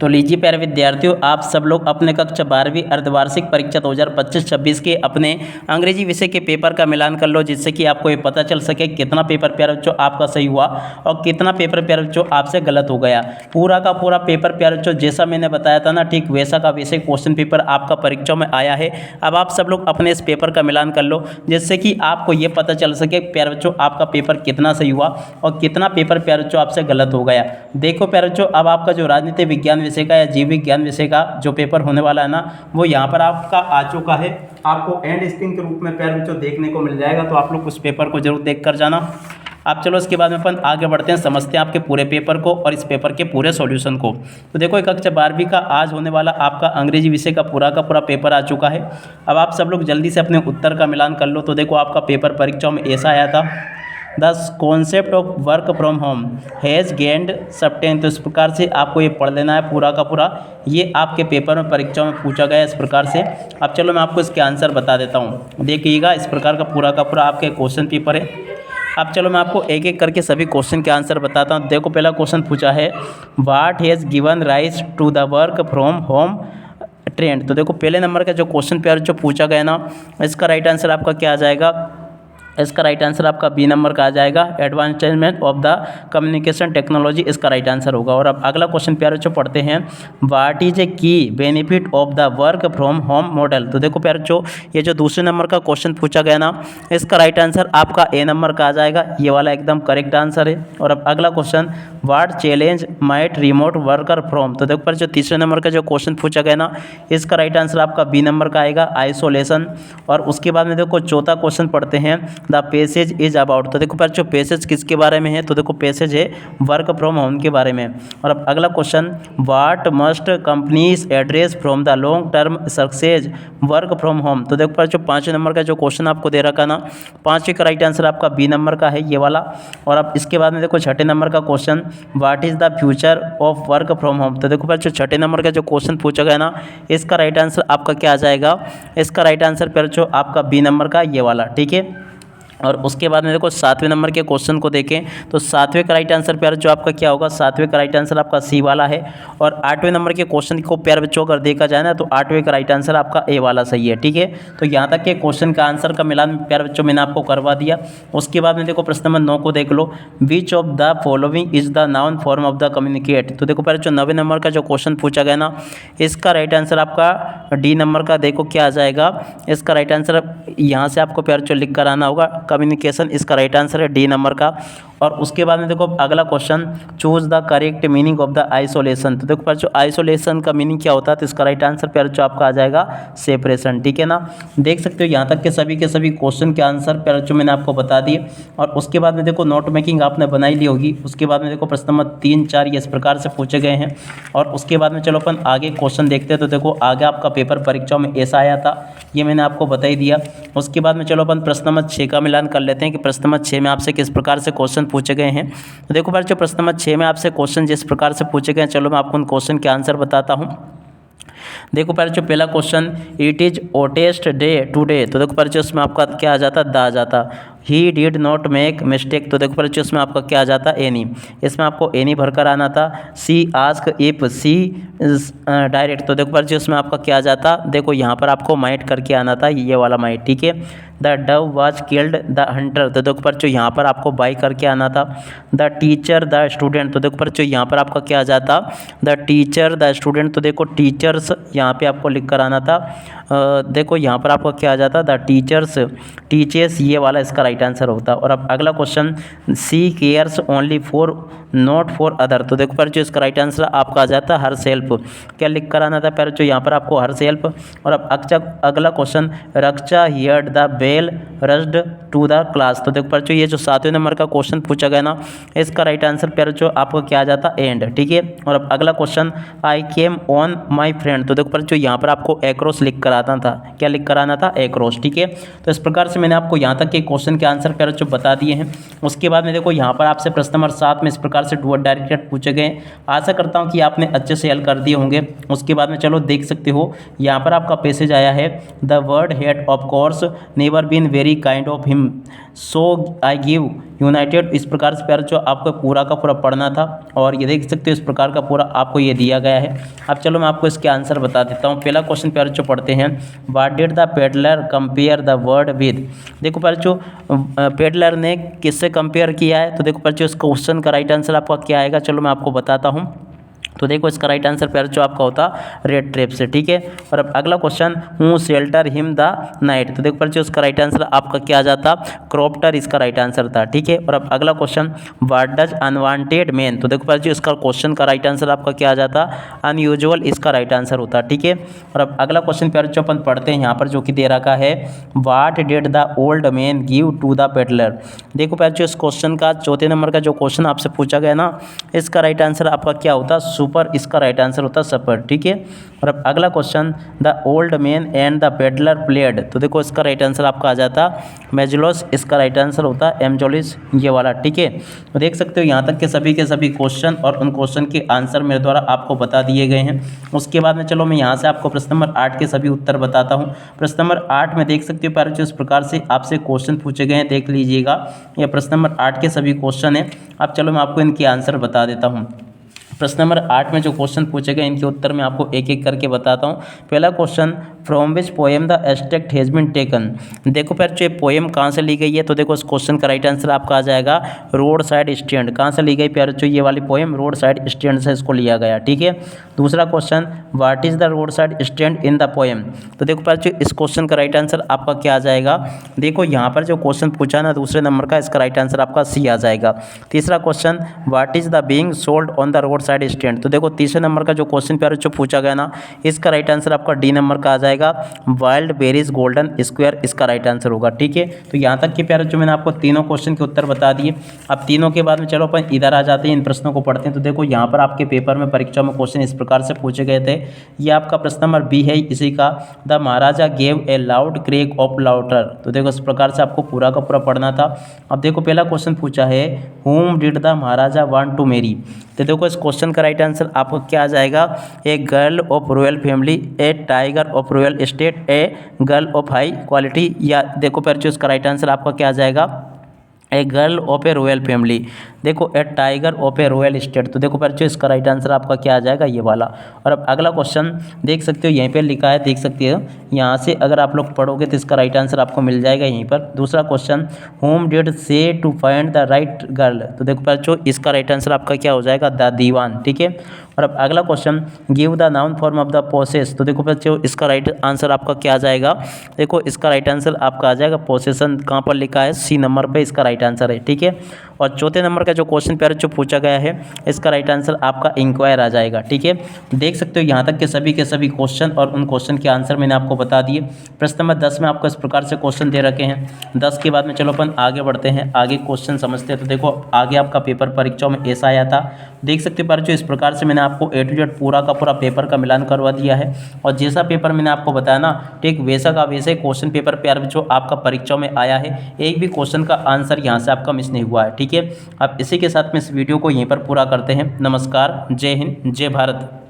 तो लीजिए प्यारे विद्यार्थियों, आप सब लोग अपने कक्षा 12वीं अर्धवार्षिक परीक्षा 2025-26 के अपने अंग्रेजी विषय के पेपर का मिलान कर लो, जिससे कि आपको ये पता चल सके कितना पेपर प्यारे बच्चों आपका सही हुआ और कितना पेपर प्यारे बच्चों आपसे गलत हो गया। पूरा का पूरा पेपर प्यारे बच्चों जैसा मैंने बताया था ना, ठीक वैसा का वैसे क्वेश्चन पेपर आपका परीक्षा में आया है। अब आप सब लोग अपने इस पेपर का मिलान कर लो, जिससे कि आपको ये पता चल सके प्यारे बच्चों आपका पेपर कितना सही हुआ और कितना पेपर प्यारे बच्चों आपसे गलत हो गया। देखो प्यारे बच्चों, अब आपका जो राजनीति विज्ञान विषय का या जीव विज्ञान विषय का जो पेपर होने वाला है ना, वो यहाँ पर आपका आ चुका है। आपको एंड स्क्रीन के रूप में प्यारे बच्चों देखने को मिल जाएगा, तो आप लोग उस पेपर को जरूर देख कर जाना। आप चलो इसके बाद में अपन आगे बढ़ते हैं, समझते हैं आपके पूरे पेपर को और इस पेपर के पूरे सॉल्यूशन को। तो देखो, कक्षा 12वीं का आज होने वाला आपका अंग्रेजी विषय का पूरा पेपर आ चुका है। अब आप सब लोग जल्दी से अपने उत्तर का मिलान कर लो। तो देखो, आपका पेपर परीक्षा में ऐसा आया था, the concept of work from home has gained substance. तो इस प्रकार से आपको ये पढ़ लेना है पूरा का पूरा। ये आपके पेपर में परीक्षा में पूछा गया इस प्रकार से। अब चलो मैं आपको इसके आंसर बता देता हूँ। देखिएगा, इस प्रकार का पूरा आपके क्वेश्चन पेपर है। अब चलो मैं आपको एक एक करके सभी क्वेश्चन के आंसर बताता हूँ। देखो, पहला क्वेश्चन पूछा है, what has given rise to the work from home trend. तो देखो, पहले नंबर का जो क्वेश्चन पेपर जो पूछा गया ना, इसका राइट आंसर आपका क्या आ जाएगा? इसका राइट आंसर आपका बी नंबर का आ जाएगा, advancement of the communication technology इसका राइट आंसर होगा। और अब अगला क्वेश्चन प्यारे बच्चों पढ़ते हैं, व्हाट इज ए की benefit of the work from home model. तो देखो प्यारे बच्चों, ये जो दूसरे नंबर का क्वेश्चन पूछा गया ना, इसका राइट आंसर आपका ए नंबर का आ जाएगा। ये वाला एकदम करेक्ट आंसर है। और अब अगला question, what challenge might remote worker from. तो देखो प्यारे, जो तीसरे नंबर का जो क्वेश्चन पूछा गया ना, इसका राइट आंसर आपका बी नंबर का आएगा, आइसोलेशन। और उसके बाद में देखो चौथा क्वेश्चन पढ़ते हैं, द पैसेज इज अबाउट। तो देखो बच्चों, पैसेज किसके बारे में है? तो देखो, पैसेज है वर्क फ्रॉम होम के बारे में। और अब अगला question, what must companies address from the long term success work from home. तो देखो बच्चों, पाँचवें नंबर का जो क्वेश्चन आपको दे रखा ना, पाँचवें का राइट आंसर आपका बी नंबर का है, ये वाला। और अब इसके बाद में देखो छठे नंबर का question, what is the future of work from home. तो देखो बच्चों, छठे नंबर का जो क्वेश्चन पूछा गया ना, इसका राइट आंसर आपका क्या आ जाएगा? इसका राइट आंसर बच्चों आपका बी नंबर का, ये वाला, ठीक है। और उसके बाद में देखो सातवें नंबर के क्वेश्चन को देखें, तो सातवें का राइट आंसर प्यारे जो आपका क्या होगा? सातवें का राइट आंसर आपका सी वाला है। और आठवें नंबर के क्वेश्चन को प्यारे बच्चों अगर देखा जाए ना, तो आठवें का राइट आंसर आपका ए वाला सही है, ठीक है। तो यहाँ तक के क्वेश्चन का आंसर का मिलान प्यारे बच्चों मैंने आपको करवा दिया। उसके बाद में देखो प्रश्न नंबर 9 को देख लो, which of the following is the noun form of the communicate. तो देखो प्यारे बच्चों, 9वें नंबर का जो क्वेश्चन पूछा गया ना, इसका राइट आंसर आपका डी नंबर का देखो क्या आ जाएगा? इसका राइट आंसर यहाँ से आपको प्यारे बच्चों लिख कर आना होगा, कम्युनिकेशन इसका राइट आंसर है डी नंबर का। और उसके बाद में देखो अगला question, choose the correct meaning of the isolation. तो देखो प्यारे बच्चों, आइसोलेशन का मीनिंग क्या होता है? तो इसका राइट आंसर प्यारे बच्चों आपका आ जाएगा सेपरेशन, ठीक है ना। देख सकते हो यहाँ तक के सभी क्वेश्चन के आंसर प्यारे बच्चों मैंने आपको बता दिए। और उसके बाद में देखो नोट मेकिंग आपने बनाई ली होगी। उसके बाद में देखो प्रश्न नंबर 3, 4 ये इस प्रकार से पूछे गए हैं। और उसके बाद में चलो अपन आगे क्वेश्चन देखते हैं। तो देखो आगे आपका पेपर परीक्षा में ऐसा आया था, ये मैंने आपको बता ही दिया। उसके बाद में चलो अपन प्रश्न नंबर 6 का मिलान कर लेते हैं कि प्रश्न नंबर 6 में आपसे किस प्रकार से क्वेश्चन पूछे गए हैं। तो देखो बच्चों, प्रश्न नंबर 6 में आपसे क्वेश्चन जिस प्रकार से पूछे गए हैं, चलो मैं आपको उन क्वेश्चन के आंसर बताता हूं। देखो बच्चों, पहला question, it is hottest day today. तो देखो बच्चों, उसमें आपका क्या आ जाता? द आ जाता। He did not make mistake. तो देखो बच्चों, इसमें आपका क्या आ जाता? एनी। इसमें आपको एनी भरकर आना था। सी आस्क इफ सी डायरेक्ट। तो देखो बच्चों, इसमें आपका क्या आ जाता? देखो यहाँ पर आपको माइट करके आना था, ये वाला माइट, ठीक है। The Dove was killed the Hunter. तो देखो बच्चों, यहाँ पर आपको बाई करके आना था। The teacher the student. तो देखो बच्चों, यहाँ पर आपका क्या आ जाता? The teacher the student. तो देखो टीचर्स यहाँ पे आपको लिख कर आना था। देखो यहाँ पर आपका क्या आ जाता? द टीचर्स टीचर्स, ये वाला इसका राइट आंसर होता। और अब अगला question, she cares only for not for other. तो देखो पर जो इसका राइट आंसर आपका आ जाता हर सेल्फ। क्या लिख कर आना था पर जो यहाँ पर आपको हर सेल्फ। और अब अगला question, Raksha heard the bell rushed to the class. तो देखो पर जो ये जो 7वें नंबर का क्वेश्चन पूछा गया ना, इसका राइट आंसर पर जो आपको क्या आ जाता? एंड, ठीक है। और अब अगला question, I came on my friend. तो देखो पर जो यहाँ पर आपको एक्रॉस लिख कर आता था। क्या लिख कर आना था? एक्रॉस, ठीक है। तो इस प्रकार से मैंने आपको यहाँ तक के क्वेश्चन के आंसर पर जो बता दिए हैं। उसके बाद में देखो यहाँ पर आपसे प्रश्न नंबर 7 में इस प्रकार से डू और डायरेक्टेड पूछे गए। आशा करता हूँ कि आपने अच्छे से हल कर दिए होंगे। उसके बाद में चलो देख सकते हो यहाँ पर आपका पैसेज आया है, the word head of course never never been very kind of him so I give united. इस प्रकार से प्यारे जो आपको पूरा का पूरा पढ़ना था और ये देख सकते हो इस प्रकार का पूरा आपको ये दिया गया है। अब चलो मैं आपको इसके आंसर बता देता हूँ। पहला क्वेश्चन प्यारे जो पढ़ते हैं, what did the peddler compare the word with. देखो प्यारे जो पेडलर ने किससे कंपेयर किया है, तो देखो प्यारे जो इस क्वेश्चन का राइट आंसर आपका क्या आएगा, चलो मैं आपको बताता हूँ। तो देखो इसका राइट आंसर प्यारे जो आपका होता रेड ट्रेप से, ठीक है। और अब अगला क्वेश्चन, हूँ शेल्टर हिम द नाइट। तो देखो प्यारे जो इसका राइट आंसर आपका क्या आ जाता, क्रॉप्टर इसका राइट आंसर था, ठीक है। और अब अगला question, what does unwanted man. तो देखो प्यारे जो इसका क्वेश्चन का राइट आंसर आपका क्या आ जाता, अनयूजुअल इसका राइट आंसर होता, ठीक है। और अब अगला क्वेश्चन प्यारे जो अपन पढ़ते हैं यहाँ पर जो कि दे रखा है, what did the old man give to the peddler. देखो प्यारे जो इस क्वेश्चन का चौथे नंबर का जो क्वेश्चन आपसे पूछा गया ना, इसका राइट आंसर आपका क्या होता, सुपर इसका राइट आंसर होता सपर, ठीक है। और अब अगला question, the old man and the peddler played. तो देखो इसका राइट आंसर आपका आ जाता मेजुलोस, इसका राइट आंसर होता एमजोलिस ये वाला, ठीक है। तो देख सकते हो यहाँ तक के सभी क्वेश्चन और उन क्वेश्चन के आंसर मेरे द्वारा आपको बता दिए गए हैं। उसके बाद में चलो मैं यहाँ से आपको प्रश्न नंबर 8 के सभी उत्तर बताता हूँ। प्रश्न नंबर 8 में देख सकते हो प्यारे जो इस प्रकार से आपसे क्वेश्चन पूछे गए हैं, देख लीजिएगा। यह प्रश्न नंबर 8 के सभी क्वेश्चन है। अब चलो मैं आपको इनके आंसर बता देता हूँ। प्रश्न नंबर 8 में जो क्वेश्चन पूछे गए इनके उत्तर मैं आपको एक एक करके बताता हूँ। पहला question, from which poem the extract has been taken. देखो फिर जो ये पोएम कहाँ से ली गई है, तो देखो इस क्वेश्चन का राइट आंसर आपका आ जाएगा रोड साइड स्टैंड। कहाँ से ली गई प्यारे जो ये वाली पोएम, रोड साइड स्टैंड से इसको लिया गया, ठीक है। दूसरा question, what is the road side stand in the poem. तो देखो प्यारे जो इस क्वेश्चन का राइट आंसर आपका क्या आ जाएगा, देखो यहाँ पर जो क्वेश्चन पूछा ना दूसरे नंबर का, इसका राइट आंसर आपका सी आ जाएगा। तीसरा question, what is the being sold on the road side stand. तो देखो तीसरे नंबर का जो क्वेश्चन प्यारे जो पूछा गया ना, इसका राइट आंसर आपका डी नंबर का आ जाएगा, वाइल्ड बेरीज गोल्डन स्क्वायर इसका राइट आंसर होगा, ठीक है। तो यहाँ तक के प्यारे जो मैंने आपको तीनों क्वेश्चन के उत्तर बता दिए। अब तीनों के बाद में चलो अपन इधर आ जाते हैं, इन प्रश्नों को पढ़ते हैं। तो देखो यहाँ पर आपके पेपर में परीक्षा में क्वेश्चन इस प्रकार से पूछे गए थे। ये आपका प्रश्न नंबर बी है इसी का, the Maharaja gave a loud crack of laughter. तो देखो इस प्रकार से आपको पूरा का पूरा पढ़ना था। अब देखो पहला क्वेश्चन पूछा है, whom did the maharaja want to marry. तो देखो इस क्वेश्चन का राइट आंसर आपको क्या आ जाएगा, a girl of royal family, A tiger of royal state, A girl of high quality. या देखो फिर जो इसका राइट आंसर आपका क्या आ जाएगा, a girl of a royal family. देखो a tiger of a royal state. तो देखो बच्चों इसका राइट आंसर आपका क्या आ जाएगा, ये वाला। और अब अगला क्वेश्चन देख सकते हो यहीं पे लिखा है, देख सकते हो यहाँ से अगर आप लोग पढ़ोगे तो इसका राइट आंसर आपको मिल जाएगा यहीं पर। दूसरा question, whom did say to find the right girl. तो देखो बच्चों इसका राइट आंसर आपका क्या हो जाएगा, द दीवान, ठीक है। और अब अगला question, give the noun form of the possess. तो देखो बच्चों इसका राइट आंसर आपका क्या आ जाएगा, देखो इसका राइट आंसर आपका आ जाएगा पोसेसन, कहाँ पर लिखा है, सी नंबर पे इसका राइट आंसर है, ठीक है। और चौथे नंबर का जो क्वेश्चन प्यारे जो पूछा गया है, इसका राइट आंसर आपका इंक्वायर आ जाएगा, ठीक है। देख सकते हो यहाँ तक के सभी क्वेश्चन और उन क्वेश्चन के आंसर मैंने आपको बता दिए। प्रश्न नंबर 10 में आपको इस प्रकार से क्वेश्चन दे रखे हैं। 10 के बाद में चलो अपन आगे बढ़ते हैं, आगे क्वेश्चन समझते हैं। तो देखो आगे आपका पेपर परीक्षाओं में ऐसा आया था, देख सकते हो जो इस प्रकार से मैंने आपको A to Z पूरा का पूरा पेपर का मिलान करवा दिया है। और जैसा पेपर मैंने आपको बताया ना, ठीक वैसा का वैसे क्वेश्चन पेपर प्यार जो आपका परीक्षाओं में आया है, एक भी क्वेश्चन का आंसर यहाँ से आपका मिस नहीं हुआ है, ठीक है। अब इसी के साथ में इस वीडियो को यहीं पर पूरा करते हैं। नमस्कार, जय हिंद, जय भारत।